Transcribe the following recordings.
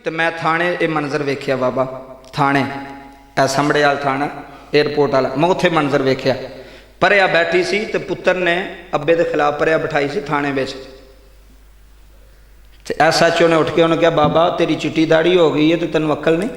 तो मैं थाने ये मंजर वेख्या बाबा, थाने ए सामड़े वाल थाना एयरपोर्ट वाला, मैं उत्थे मंजर वेख्या। परिया बैठी सी तो पुत्र ने अब्बे के खिलाफ परिया बिठाई सी थाने में। SHO ने उठ के उन्हें कहा बाबा तेरी चिट्टी दाढ़ी हो गई है तो तेन अक्ल नहीं।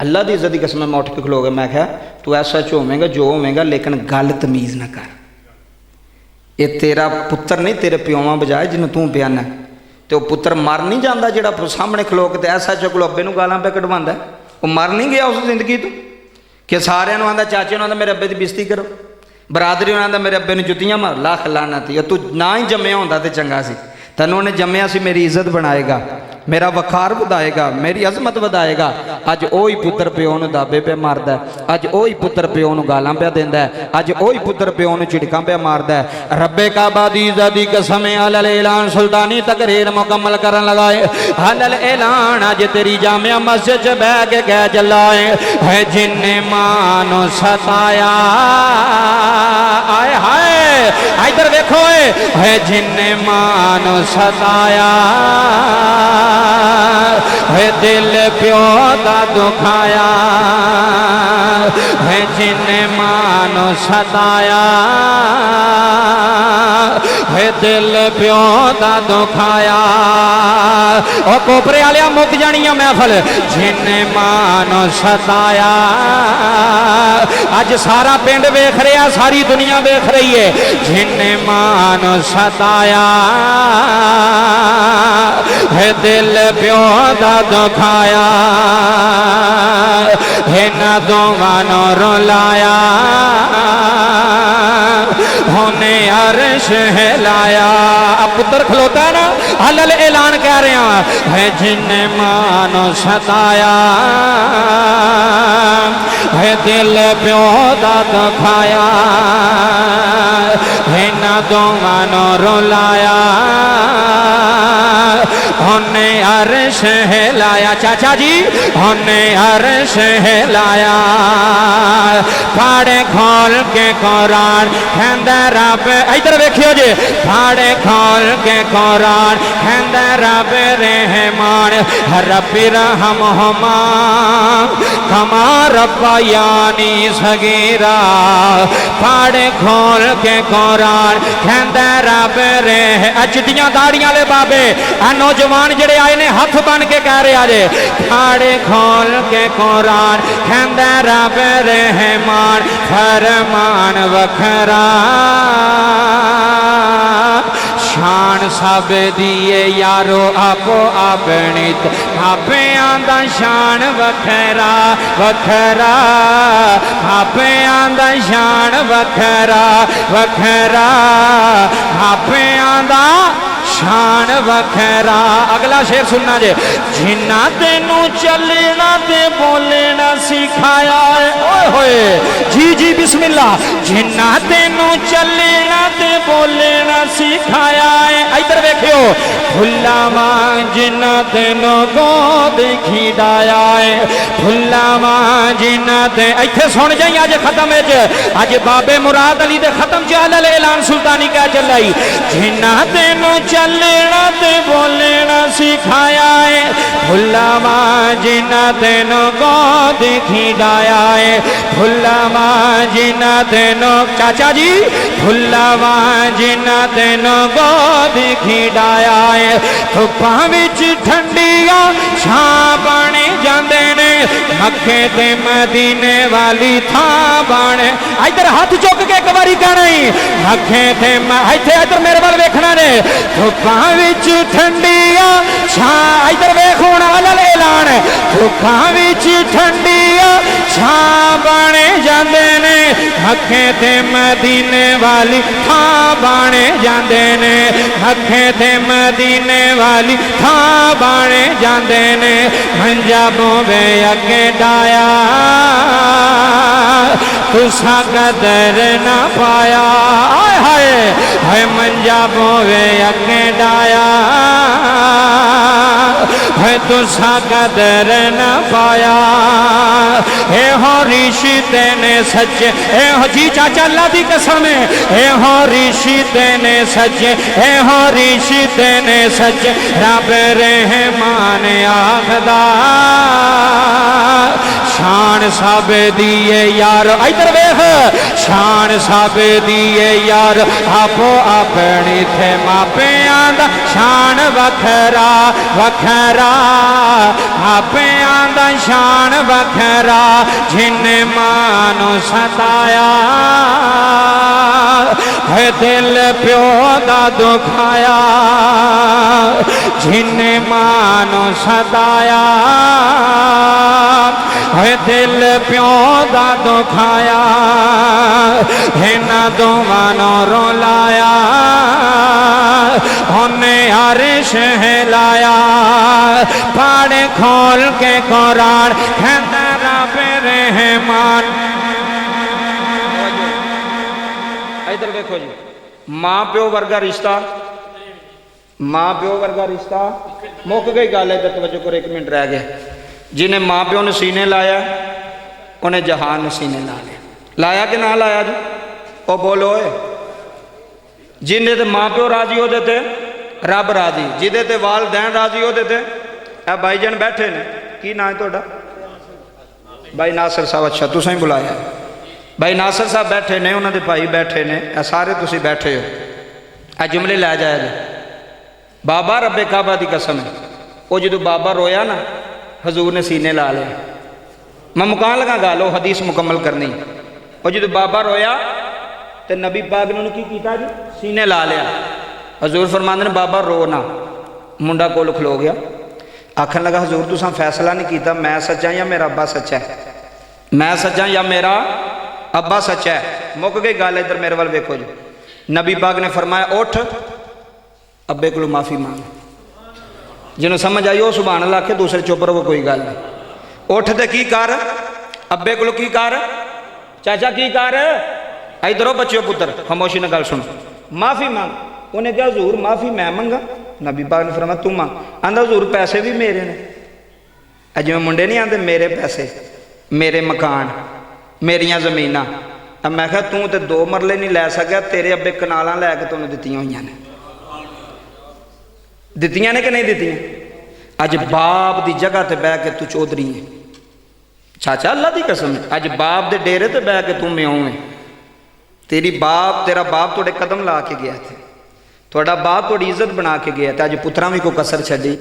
अल्लाह की इज्जत की कसम मैं उठ के खलो गया। मैं क्या तू SHO होवेगा जो होवेगा लेकिन गल तमीज़ ना कर। ये तेरा पुत्र नहीं तेरे प्योवां बजाए जिन्हों तू पियाना। तो पुत्र मर नहीं जाता जो सामने खलो के SHO को अब्बे नूं गालां पे कढवांदा, वो मर नहीं गया उस जिंदगी तो कि सारे आंदा चाचे आंदा मेरे अब्बे की बेइज्जती करो, बरादरी आंदा मेरे अब्बे नूं जुत्तियां मार, लाख लानत। तू ना ही जम्मिया होंदा ते चंगा सी। तैनूं उन्हें जम्मिया सी, मेरी इज्जत बनाएगा, मेरा वखार वधाएगा, मेरी अजमत वधाएगा। अज ओही पुत्र प्यो नूं दाबे पे मारदा, अज ओही पुत्र प्यो नूं गालां पे देंदा, अज ओही पुत्र प्यो नूं झिड़कां पे मारदा। रब्बे काबा दी इज्जत दी कसम अलल ऐलान सुल्तानी तकरीर मुकम्मल करन लगाए। अलल ऐलान अज तेरी जामिया मस्जिद च बैठ के कह चलाए है जिन्ने मां नूं सताया। आए हाय इधर देखो है जिन्ने मां नूं सताया है दिल प्यो दा दुखाया है जिन्ने मां नूं सताया है दिल प्यो दा दुखाया। ओ कोपरे वालिया मुक जानी है महफल। जिन्ने मां नूं सताया अज सारा पिंड वेख रहा, सारी दुनिया वेख रही है। जिन्ने मां नूं सताया है दिल प्यो दा दुखाया है ना दोवां नूं रुलाया होने अर्श हिलाया। अब पुत्र खलोता है ना, हलल ऐलान कह रहे है जिन्ने मां नूं सताया है दिल प्यो दा दुखाया है ना दोवां नूं रुलाया होने अर्श हिलाया। चाचा जी होने अर्श हिलाया। फाड़े खोल के कुरान कहंदा रब, इधर वेखियो जी, फाड़े खोल के कुरान कहंदा रब रहमान रब्बी रहमहुमा कमा रब्बयानी सगीरा। फाड़े खोल के कुरान कहंदा रब रह। चिट्टियां दाड़ियां वाले बाबे नौजवान जेड़े आए ने हथ बन के कह रहे जे फाड़े खोल के कुरान कहंदा रब रहमान फरमान वखरा शान सब दिए यारो आपो अपनी आपे आंदा शान वखरा वखरा आपे आंदा शान वखरा वखरा आपे आंदा शान वखरा। अगला शेर सुनना जे जिन्ना तेनू चलना ते बोलना सिखाया है। ओए होए जी जी बिस्मिल्लाह। जिन्ना तेनू चलना ते बोलना सिखाया है। इधर देखियो फुल्ला मां जिन्ना तेनू गोद खिडाया है। फुल्ला मां जिन्ना ते इत्थे सुन जाई अज खत्म अज बाबे मुराद अली दे खत्म च अलल ऐलान सुल्तानी कह चलाई। जिन्ना तेनू चलना ते बोलना सिखाया है। फुल्ला मां जिन्ना तेनू गोद खिडाया है। फुल्ला मां जिन्ना तेनू चाचा जी फुल्ला मां जिन्ना तेनू गोद खिडाया है। धुप्पां विच ठंडिया छां बने जांदे ने मक्के ते मदीने वाली थां बने। इधर हाथ चुक के एक बारी कहना ही मक्के ते इत्थे इधर मेरे वाल वेखना ने धुप्पां विच ठंडिया छां। इधर वेख हुण अलल ऐलान धुप्पां विच ठंडिया छां बने जांदे ने मक्के ते मदीने वाली थां बने जांदे ने मक्के ते मदीने वाली थां बने जांदे ने। मंजा बोवे अगे डाया तुसा कदर ना पाया। हाय हाय हाय मंजा बोवे अगे डाया है तुसा कदर न पाया। हे हो रिश्ते ने सच्चे ए हो जी चाचा अल्लाह दी कसम ए हो ऋषि ने सच्चे ए हो ऋषि ने सच्चे रब रहमान आखदा शान सब दिए यार इधर वेख शान सब दिए यार आपो अपनी थे मापियां दा शान वखरा वखरा मापियां दा शान वखरा जिन्ने मानो सताया है दिल प्यो दा दुखाया जिन्ने मानो सताया है दिल प्यो दा दुखाया इन्हां दोवां नूं रुलाया उन्हें अर्श हिलाया पढ़ खोल के कुरान कहता रब रहमान। इधर देखो जी मां प्यो वर्गा रिश्ता मां प्यो वर्गा रिश्ता मुक गई गल है। तवज्जो करो एक मिनट रह गया। जिन्हें माँ प्यो ने सीने लाया उन्हें जहान ने सीने ला लिया। लाया कि ना लाया जी वो बोलो जिन्हें ते माँ प्यो राजी होते थे रब राजी जिदे ते वालदैन राजी होते थे। ए भाईजान बैठे ने की ना है तुहाडा भाई नासिर साहब अच्छा तुसीं बुलाया भाई नासिर साहब बैठे ने उन्होंने भाई बैठे ने सारे तुसीं बैठे हो। ए जुमले लै जाए जी बाबा रब्बे काबा की कसम है वो जो बाबा रोया ना हजूर ने सीने ला लिया। मैं मुकान लगा गल हदीस मुकम्मल करनी और जो बाबा रोया तो नबी पाक ने की किया जी सीने ला लिया। हजूर फरमांदे ने बाबा रो ना। मुंडा कोल खलो गया आखन लगा हजूर तुसां फैसला नहीं किया मैं सच्चा या मेरा अब्बा सच्चा है मैं सच्चा या मेरा अब्बा सच्चा है। मुक गई गल। इधर मेरे वाल वेखो जी नबी पाक ने फरमाया उठ अब्बे को माफ़ी मांग। जिन्होंने समझ आई वो सुभान अल्लाह आखे दूसरे चुप रहो कोई गल नहीं। उठ ते की कर अब्बे को की कर चाचा की कर इधरों बच्चों पुत्र खामोशी ने गल सुनो माफ़ी मांग। उन्हें कहा हजूर माफ़ी मैं मंगा। नबी पाक ने फरमाया तू मांग। आंदा हजूर पैसे भी मेरे ने जिवें मुंडे नहीं आते मेरे पैसे मेरे मकान मेरिया जमीना। मैं कहा तू तो 2 मरले नहीं लै सकिया तेरे अब्बे कनालां लैके तैनूं दित्तियां होईयां ने दित्तियां ने कि नहीं दित्तियां। अज बाप की जगह ते बह के तू चौधरी है चाचा अल्लाह की कसम अज बाप के डेरे ते बह के तू म्यों है। तेरी बाप तेरा बाप थोड़े कदम ला के गया थे थोड़ा बाप थोड़ी इज्जत बना के गया था। अज पुत्रा भी कोई कसर छड़ी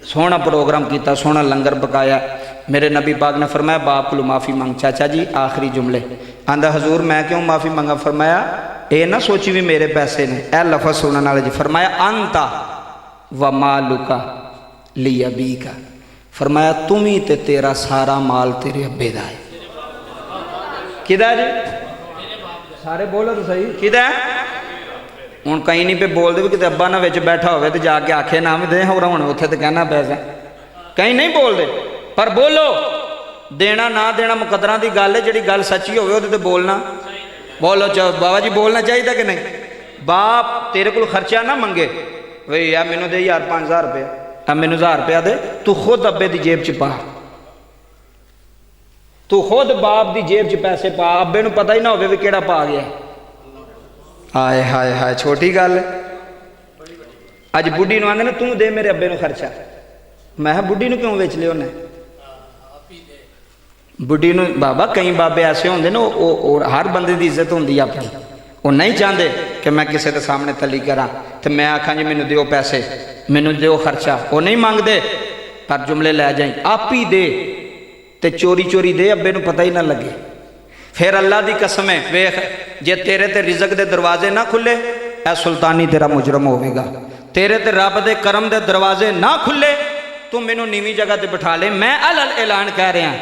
सोहना प्रोग्राम किया सोहना लंगर पकाया। मेरे नबी पाक ने फरमाया बाप को माफ़ी मंग। चाचा जी आखिरी जुमले आंदा हजूर मैं क्यों माफ़ी मंगा। फरमाया ये ना सोची भी मेरे पैसे ने ए लफज सुनने वाले जी। फरमाया अंता व मालुका ली अबी का। फरमाया तुम ही ते तेरा सारा माल तेरे अब्बे दा है। किदा जी सारे बोलो तो सही किदा हूँ कई नहीं पे बोलते भी कि अब्बा ना विच बैठा हो तो जाके आखे ना भी दे होर हूँ उत्थे तो कहना पैसा कई नहीं बोलते पर बोलो देना ना देना मुकदरा की गल है। जी गल सच्ची हो बोलना बोलो बाबा जी बोलना चाहिए कि नहीं। बाप तेरे को खर्चा ना मंगे भाई यार मैनू दे यार 5000 रुपया मैनू 1000 रुपया दे तू खुद अब्बे की जेब च पा तू खुद बाप की जेब च पैसे पा अब्बे नू पता ही ना हो कि पा गया। हाय हाय हाय छोटी गल अज बुढ़ी नूं आंदे ने तू दे मेरे अब्बे नूं खर्चा। मैं बुढ़ी नूं क्यों वेच लिया उन्हें बुढ़ी नूं बाबा कई बाबे ऐसे होंगे ना हर बंदे की इज्जत होंगी अपनी वो नहीं चाहते कि मैं किसी के सामने तली करा तो मैं आखा जी मैनू दिओ पैसे मैनू दिओ खर्चा वो नहीं मंगते पर जुमले लै जाई आप ही दे ते चोरी चोरी दे अब्बे नूं पता ही ना लगे। फिर अल्लाह की कसम है वेख जे तेरे ते रिजक दे दरवाजे ना खुले ऐ सुल्तानी तेरा मुजरम होवेगा। तेरे ते रब दे करम दे दरवाजे ना खुले तू मैनू नीवी जगह ते बिठा ले। मैं अलल ऐलान कह रहा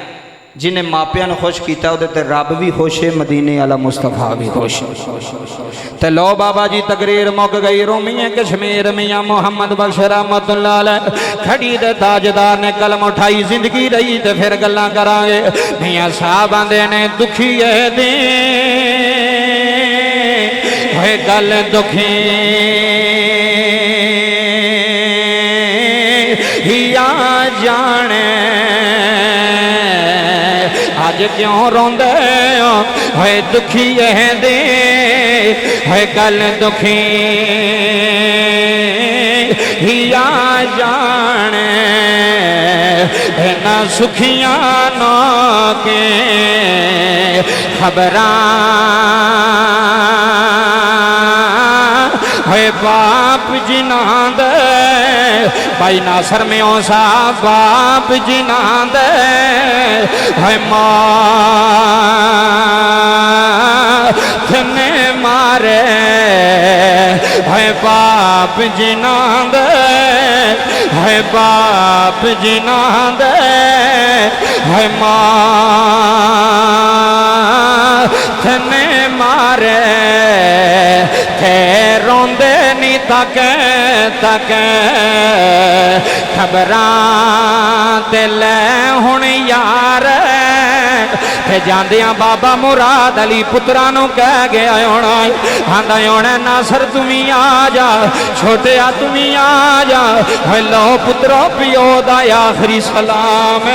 जिन्हें मापिया ने खुश किया वो रब भी खुश है मदीने वाला मुस्तफा भी खुश है। लो बाबा जी तकरीर मुक गई। रोमिया कश्मीर मियां मुहम्मद बख्श रहमतुल्लाह अलैह खड़ी दे ताजदार ने कलम उठाई जिंदगी रही तो फिर गल्लां करांगे। मियां साहब आंदे ने दुखी है दे होए गल दुखी हिया जाने अज क्यों रोंदे ہوئے دکھی دے ہوئے گل دکھی ہیا جانے نہ سکھیاں نہ کے خبراں ہوئے باپ جنان دے بھائی ناصر میں اوسا باپ جنان دے ہوئے ماں تھنے مارے ہوئے باپ جنان دے ہوئے باپ جنان دے ہوئے ماں تھنے مارے تھے روندے نہیں تک خبراں تے لے ہن یار تے جاندیاں بابا مراد علی پترانوں کہہ گیا ہونا آندا ہونا ناصر تمہیں آ جا چھوٹیا تمہیں آ جا لو پترو پیو دا آخری سلام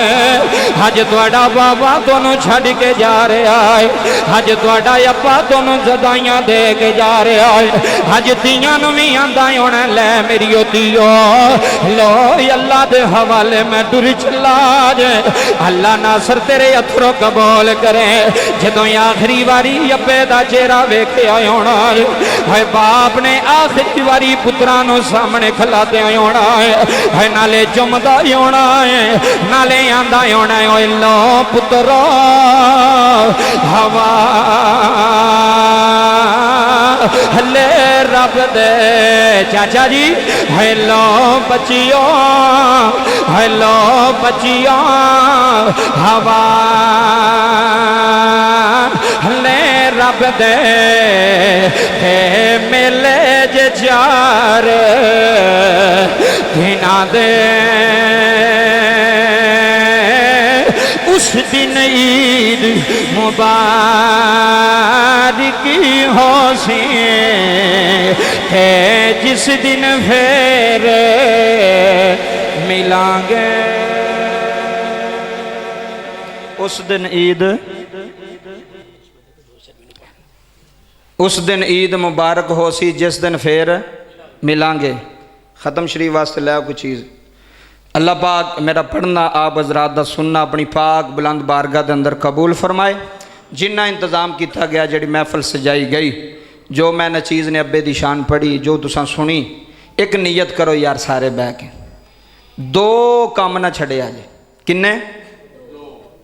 حج تواڈا بابا تانوں چھڈ کے جا رہا ہے حج تواڈا اپا تانوں جدائیاں دے کے جا رہا ہے حج تیاں نوں وی آندا ہونا لے میری تیو لو اللہ دے حوالے میں ڈر چلا جے اللہ ناصر تیرے اتھرو قبول کرے جدوں آخری واری اپے دا چہرہ ویکھیا ہونا ہے باپ نے آخری واری پترانوں سامنے کھلاتے ہونا ہے نالے چمدا ہونا ہے نالے آندا ہونا ہے اوے لو پترو ہوا ہلے رب دے چاچا جی ہیلو بچیوں ہیلو بچیوں ہوا ہلے رب دے ملے جے چار دھینا دے اس دن عید مبارکی ہو سی ہے جس دن پھر ملیں گے اس دن عید مبارک ہو سی جس دن پھر ملیں گے ختم شریف واسطے لے کوئی چیز اللہ پاک میرا پڑھنا آپ حضرات دا سننا اپنی پاک بلند بارگاہ دے اندر قبول فرمائے جنہ انتظام کیتا گیا جڑی محفل سجائی گئی جو میں نے چیز نے ابے دی شان پڑھی جو تساں سنی ایک نیت کرو یار سارے بہ کے دو کام نہ چھڑیا جے کنے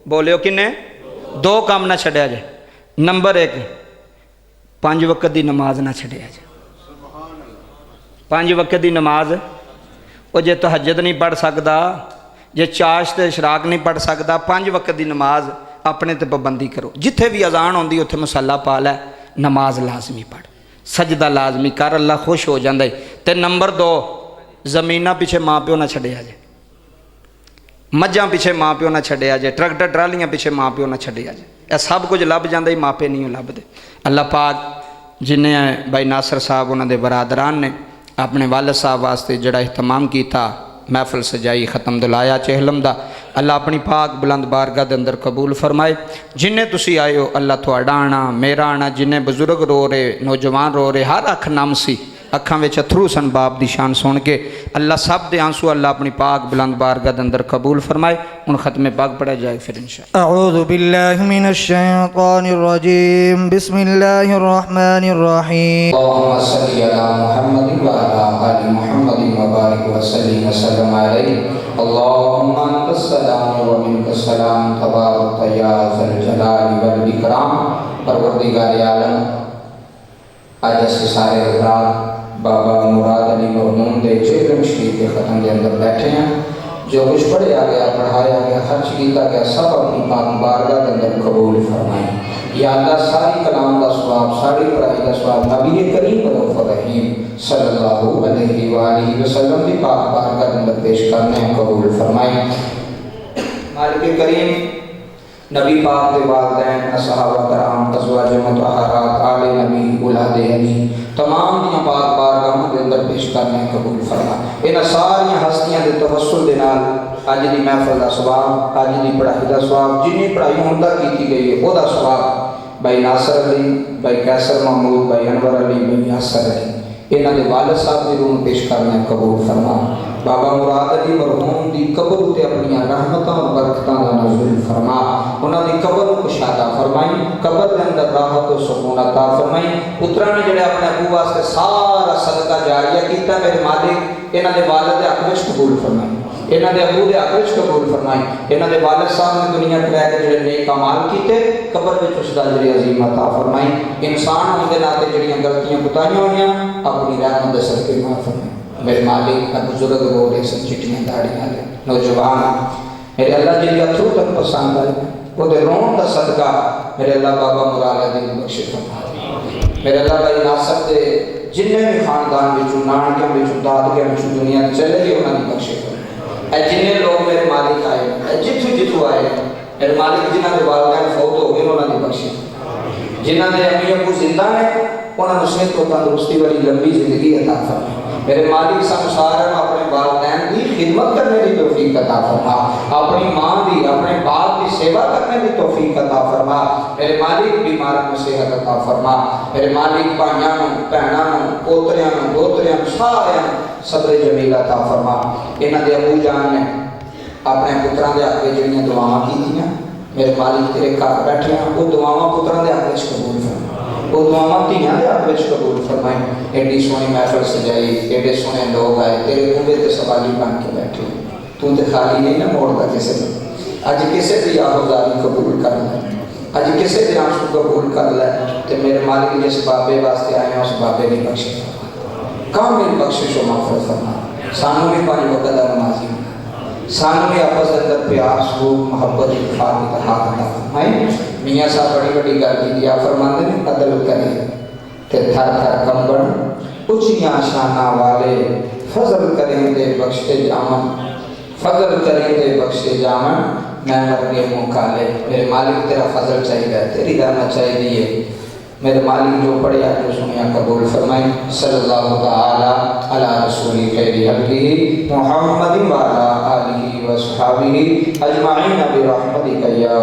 بولیو کنے دو کام نہ چھڑیا جے نمبر 1 5 وقت دی نماز نہ چھڑیا جے 5 وقت دی نماز وہ جے تہجد نہیں پڑھ سکتا جے چاشت اشراق نہیں پڑھ سکتا 5 وقت دی نماز اپنے تے پابندی کرو جتھے بھی اذان ہوندی اتھے مصلی پا لے نماز لازمی پڑھ سجدہ لازمی کر اللہ خوش ہو جاندے تے نمبر 2 زمینہ پیچھے ماں پیو نہ چھڑیا جے مجھاں پیچھے ماں پیو نہ چھڑیا جے ٹرکٹر ٹرالیاں پیچھے ماں پیو نہ چھڑیا جے اے سب کچھ لب جاندے ماں پے نہیں لب دے اللہ پاک جنہیں بھائی ناصر صاحب انہوں دے برادران نے اپنے والد صاحب واسطے جڑا اہتمام کیتا محفل سجائی ختم دلایا چہلم دا اللہ اپنی پاک بلند بارگاہ دے اندر قبول فرمائے جنہیں تسی آئے ہو اللہ تھوڑا آنا میرا آنا جنہیں بزرگ رو رہے نوجوان رو رہے ہر اکھ نام سی اکھاں وچ اتھرو سن باپ دی شان سن کے اللہ سب دے آنسو اللہ اپنی پاک بلند بارگاہ دے اندر قبول فرمائے ان ختم پاک پڑھا جائے پھر انشاءاللہ اعوذ باللہ من الشیطان الرجیم بسم اللہ الرحمن الرحیم اللہم صلی علی محمد وعلا آل محمد وبارک وسلم وسلم علیہ اللہم انت السلام و منک السلام تبارک یا ذا الجلال والاکرام پروردگار عالم آج اس سارے حضرات بابا مراد علی مرحوم دے چہلم شریف کے ختم دے اندر بیٹھے ہیں جو کچھ پڑھیا گیا پڑھایا گیا خرچ کیتا گیا سب اپنی پاک بارگاہ کے اندر قبول فرمائیں یا اللہ ساری کلام دا ثواب ساری پڑھائی دا ثواب نبی کریم رؤوف الرحیم صلی اللہ علیہ وآلہ وسلم کی پاک بارگاہ کے اندر پیش کرنے ہیں قبول فرمائیں مالک کریم نبی پاک دے والدین صحابہ کرام ازواج مطہرات آل نبی اولاد علی تمام دیاں پاک بارگاہاں دے اندر پیش کرنے قبول فرما انہاں ساری ہستیاں دے توسل دے نال اج دی محفل دا ثواب اج دی پڑھائی دا ثواب جنی پڑھائی ہوندا کیتی گئی ہے او دا ثواب بھائی ناصر علی، بھائی کیسر محمود، بھائی انور علی، بھائی یاسر علی، انہاں دے والد صاحب دی روح پیش کرنا ہے، قبول فرما۔ بابا مراد علی مرحوم دی قبر تے اپنی رحمتاں اور برکتاں دا نزول فرما، انہاں دی قبر کو کشادہ فرمائی، قبر دے اندر راحت و سکون عطا فرمائی۔ پتراں نے جڑے اپنے ابو واسطے سارا صدقہ جاریہ کیتا، میرے مالک انہاں دے والد دے حق وچ قبول فرمائی، انہاں دے ابو دے حق وچ قبول فرمائی، انہاں دے والد صاحب نے دنیا تے رہ کے جڑے نیک اعمال کیتے قبر وچ اس دا اجر عظیم عطا فرمائی۔ انسان ہون دے ناتے جڑیاں غلطیاں کوتاہیاں ہوئیاں اپنی رحمت دے صدقے معاف فرمائی۔ میرے مالک بزرگ ہو رہے سن چٹیاں داڑیاں لے نوجوان میرے اللہ جی اتھرو تک پسند آئے وہ دے رون دا صدقہ میرے اللہ بابا مراد علی بخش فرما، میرے اللہ بھائی ناصر دے جنہیں بھی خاندان بچوں نانکیاں بچوں دادکیاں بچوں دنیا چلے گی انہوں نے بخش فرما۔ اے جنہیں لوگ میرے مالک آئے، اے جتو آئے میرے مالک جنہاں دے والدین فوت ہو گئے انہوں نے بخش فرما، جنہاں دے امی ابو زندہ نے انہوں نے صحت و تندرستی والی لمبی زندگی عطا فرما۔ میرے مالک سمسارن اپنے والدین کی خدمت کرنے کی توفیق عطا فرما، اپنی ماں دی اپنے باپ کی سیوا کرنے کی توفیق عطا فرما۔ میرے مالک بیمار کو صحت عطا فرما، میرے مالک بھائیاں بہناں پوتریاں دوتریاں سارے صبر جمیل عطا فرما۔ انہاں دے ابو جان نے اپنے پتراں دے حق جڑیاں دعاواں کیتیاں میرے مالک تیرے گھر بیٹھے ہیں وہ دعاواں پتراں دے حق وچ قبول فرما، وہ دعاواں دھیاں دے حق وچ قبول فرمائے۔ ایڈی سونی محفل سجائی، ایڈے سونے لوگ آئے تیرے کنبے تے سوالی بن کے بیٹھے، تو تے خالی نہیں نہ موڑدا کسے نے۔ اج کسے دی آہوزاری قبول کر لے، اج کسے دی آنسو قبول کر لے تے میرے مالک جس بابے واسطے آئے ہیں اس بابے دی بخش فرما، کامل بخشش و مغفرت فرما۔ سانو بھی پانچ وقت دا نمازی ہونا، سانو بھی آپس اندر پیار سلوک محبت اتفاق اتحاد عطا فرمائے۔ میاں صاحب بڑی بڑی گل کی دیا فرماندے نے عدل کرے تے تھر تھر کمبن، اچھیاں شاناں والے فضل کریں دے بخشے جامن، فضل کریں دے بخشے جامن، میں مرگے منہ کالے۔ میرے مالک تیرا فضل چاہیے، تیری رحمت چاہیے، میرے مالک جو پڑھیا جو سنیا قبول فرمائیں۔ صلی اللہ تعالی علی رسول خیر خلقہ محمد وعلی آلہ وصحبہ اجمعین برحمتک یا